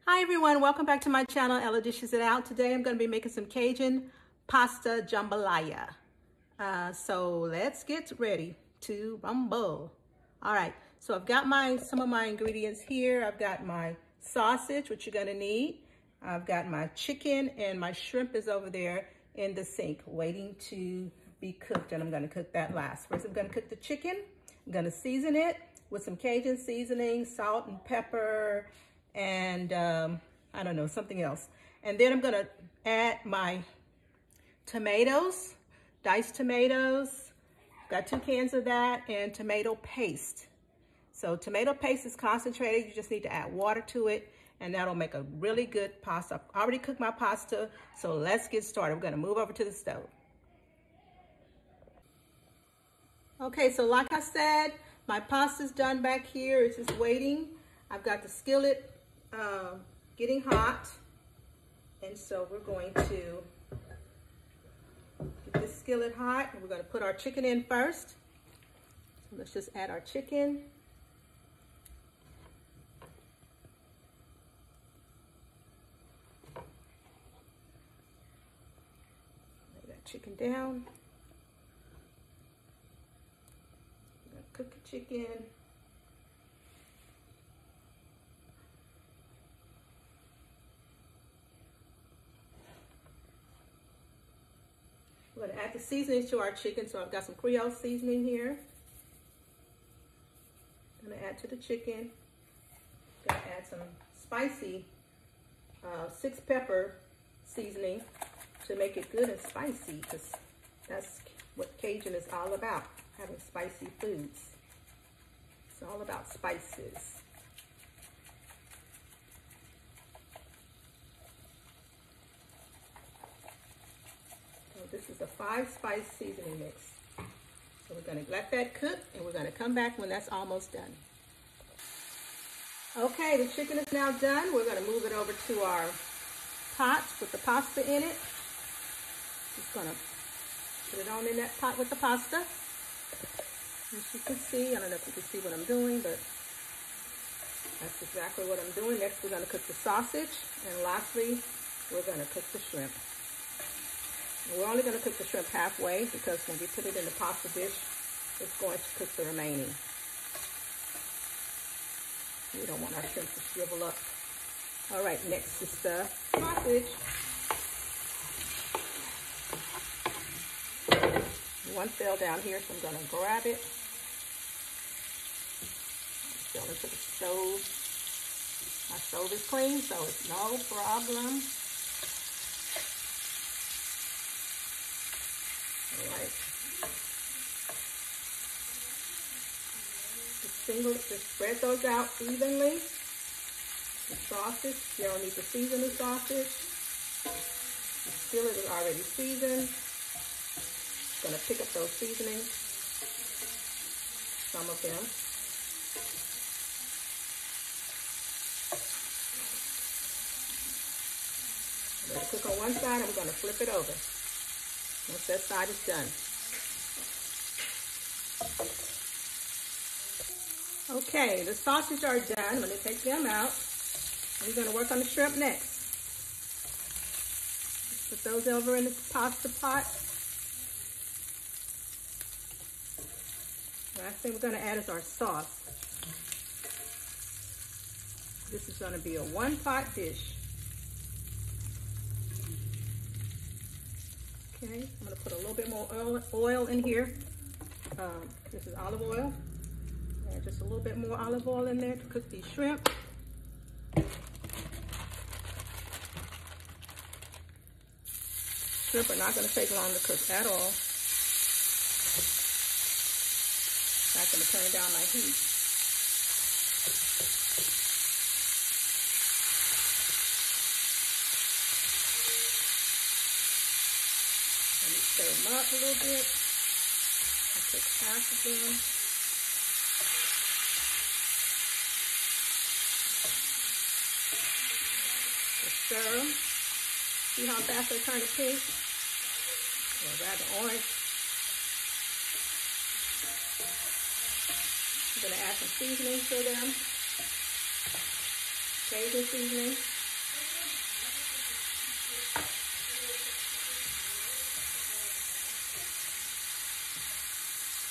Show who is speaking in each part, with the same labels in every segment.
Speaker 1: Hi everyone, welcome back to my channel, Ella Dishes It Out. Today I'm going to be making some Cajun pasta jambalaya. So let's get ready to rumble. All right, so I've got some of my ingredients here. I've got my sausage, which you're going to need. I've got my chicken, and my shrimp is over there in the sink waiting to be cooked, and I'm going to cook that last. First I'm going to cook the chicken. I'm going to season it with some Cajun seasoning, salt and pepper, and I don't know, something else. And then I'm gonna add my tomatoes, diced tomatoes. Got 2 cans of that, and tomato paste. So tomato paste is concentrated. You just need to add water to it, and that'll make a really good pasta. I've already cooked my pasta, so let's get started. We're gonna move over to the stove. Okay, so like I said, my pasta's done back here. It's just waiting. I've got the skillet getting hot, and so we're going to get this skillet hot, and we're going to put our chicken in first. So let's just add our chicken. Lay that chicken down. We're going to cook the chicken. We're going to add the seasonings to our chicken. So I've got some Creole seasoning here. I'm going to add to the chicken. I'm going to add some spicy 6 pepper seasoning to make it good and spicy, because that's what Cajun is all about, having spicy foods. It's all about spices. This is a 5-spice seasoning mix. So we're going to let that cook, and we're going to come back when that's almost done. Okay, the chicken is now done. We're going to move it over to our pot with the pasta in it. Just going to put it on in that pot with the pasta. As you can see, I don't know if you can see what I'm doing, but that's exactly what I'm doing. Next, we're going to cook the sausage, and lastly, we're going to cook the shrimp. We're only going to cook the shrimp halfway, because when we put it in the pasta dish, it's going to cook the remaining. We don't want our shrimp to shrivel up. All right, next is the sausage. One fell down here, so I'm going to grab it. Fell into the stove. My stove is clean, so it's no problem. Alright. Just spread those out evenly. The sausage, you don't need to season the sausage. The skillet is already seasoned. Just gonna pick up those seasonings, some of them. Let it cook on one side, and we're gonna flip it over. Once that side is done. Okay, the sausage are done. I'm going to take them out. We're going to work on the shrimp next. Put those over in the pasta pot. Last thing we're going to add is our sauce. This is going to be a 1-pot dish. Okay, I'm going to put a little bit more oil in here. This is olive oil. Add just a little bit more olive oil in there to cook these shrimp. Shrimp are not going to take long to cook at all. I'm not going to turn down my heat. Let me stir them up a little bit. I'll take half of them. Just stir them. See how fast they turn to pink? Or rather orange. I'm going to add some seasoning to them. Cajun seasoning.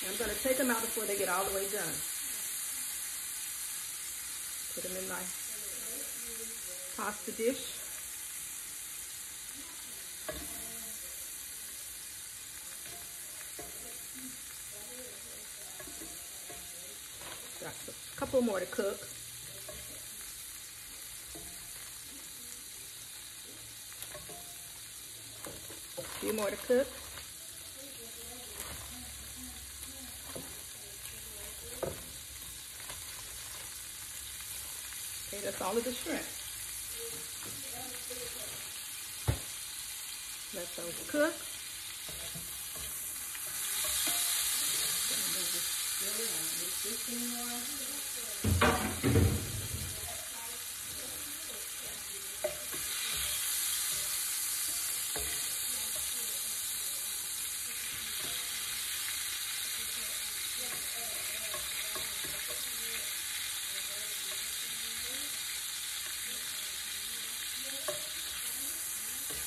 Speaker 1: I'm going to take them out before they get all the way done. Put them in my pasta dish. Got a couple more to cook. A few more to cook. Okay, that's all of the shrimp. Let those cook.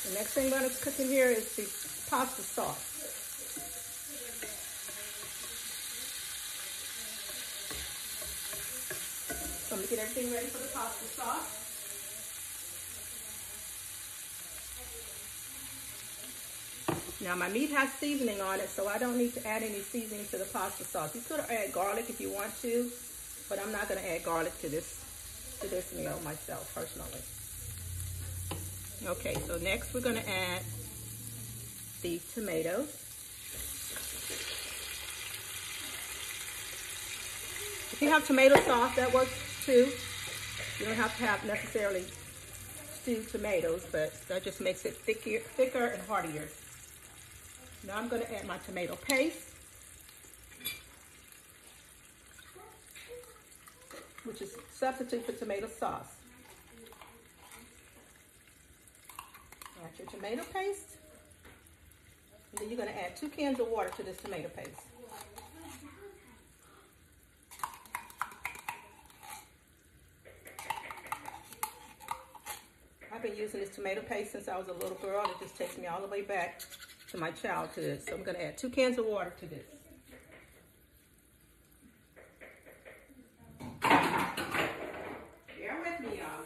Speaker 1: The next thing I'm going to cook in here is the pasta sauce. So I'm going to get everything ready for the pasta sauce. Now my meat has seasoning on it, so I don't need to add any seasoning to the pasta sauce. You could add garlic if you want to, but I'm not going to add garlic to this meal myself, personally. Okay, so next we're going to add the tomatoes. If you have tomato sauce, that works too. You don't have to have necessarily stewed tomatoes, but that just makes it thicker and heartier. Now I'm going to add my tomato paste, which is substitute for tomato sauce. Add your tomato paste, and then you're going to add 2 cans of water to this tomato paste. I've been using this tomato paste since I was a little girl. It just takes me all the way back to my childhood. So I'm going to add 2 cans of water to this. Bear with me, y'all.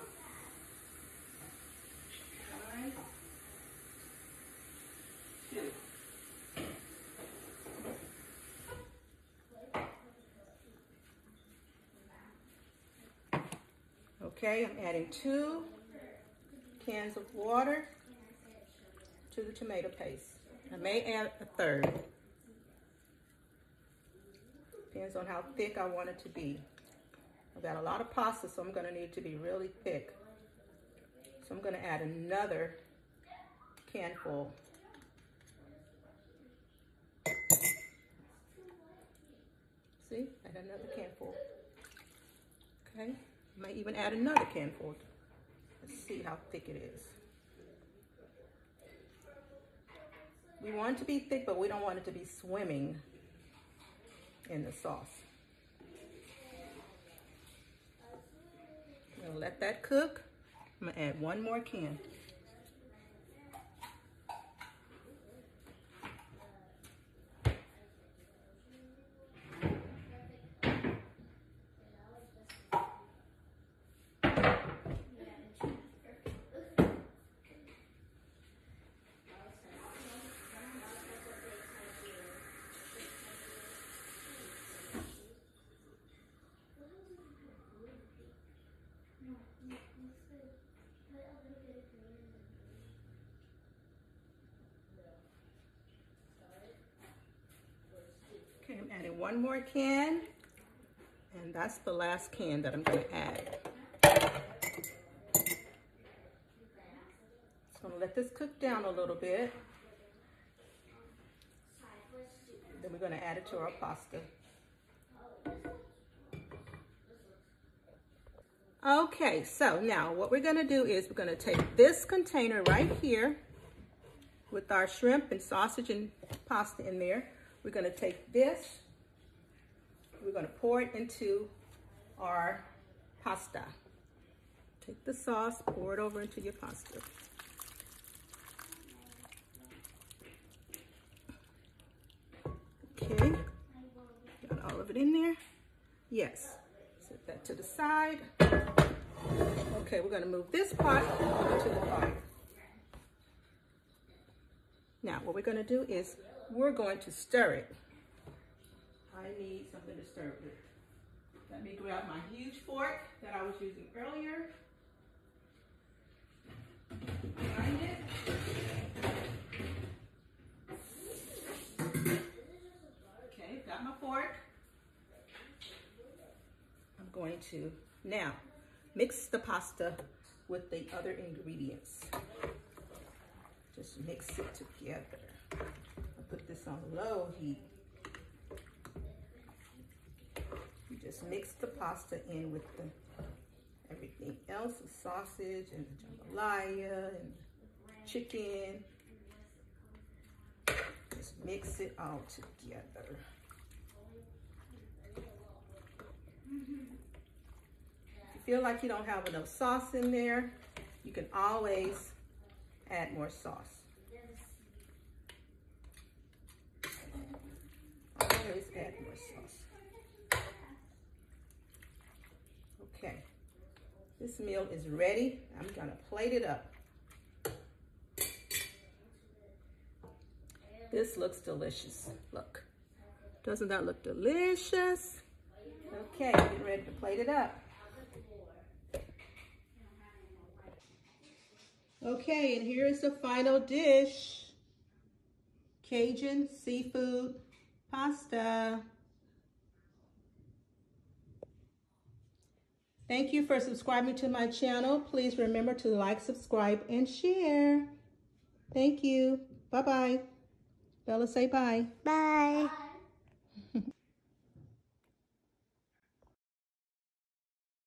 Speaker 1: Okay, I'm adding 2 cans of water to the tomato paste. I may add a third. Depends on how thick I want it to be. I've got a lot of pasta, so I'm going to need it to be really thick. So I'm going to add another canful. See, add another canful. Okay, I might even add another canful. Let's see how thick it is. We want it to be thick, but we don't want it to be swimming in the sauce. I'm gonna let that cook. I'm gonna add 1 more can. Okay, I'm adding 1 more can, and that's the last can that I'm going to add. Just going to let this cook down a little bit. Then we're going to add it to our pasta. Okay, so now what we're going to do is we're going to take this container right here with our shrimp and sausage and pasta in there. We're going to take this, we're going to pour it into our pasta. Take the sauce, pour it over into your pasta. Okay. it in there? Yes. Set that to the side. Okay, we're gonna move this pot to the fire. Now, what we're gonna do is we're going to stir it. I need something to stir it with. Let me grab my huge fork that I was using earlier. Find it. Okay, got my fork. I'm going to now mix the pasta with the other ingredients. Just mix it together. I'll put this on low heat. You just mix the pasta in with everything else, the sausage and the jambalaya and the chicken. Just mix it all together. If you feel like you don't have enough sauce in there, you can always add more sauce. Always add more sauce. Okay, this meal is ready. I'm gonna plate it up. This looks delicious. Look, doesn't that look delicious? Okay, get ready to plate it up. Okay, and here is the final dish. Cajun seafood pasta. Thank you for subscribing to my channel. Please remember to like, subscribe, and share. Thank you. Bye-bye. Bella, say bye.
Speaker 2: Bye.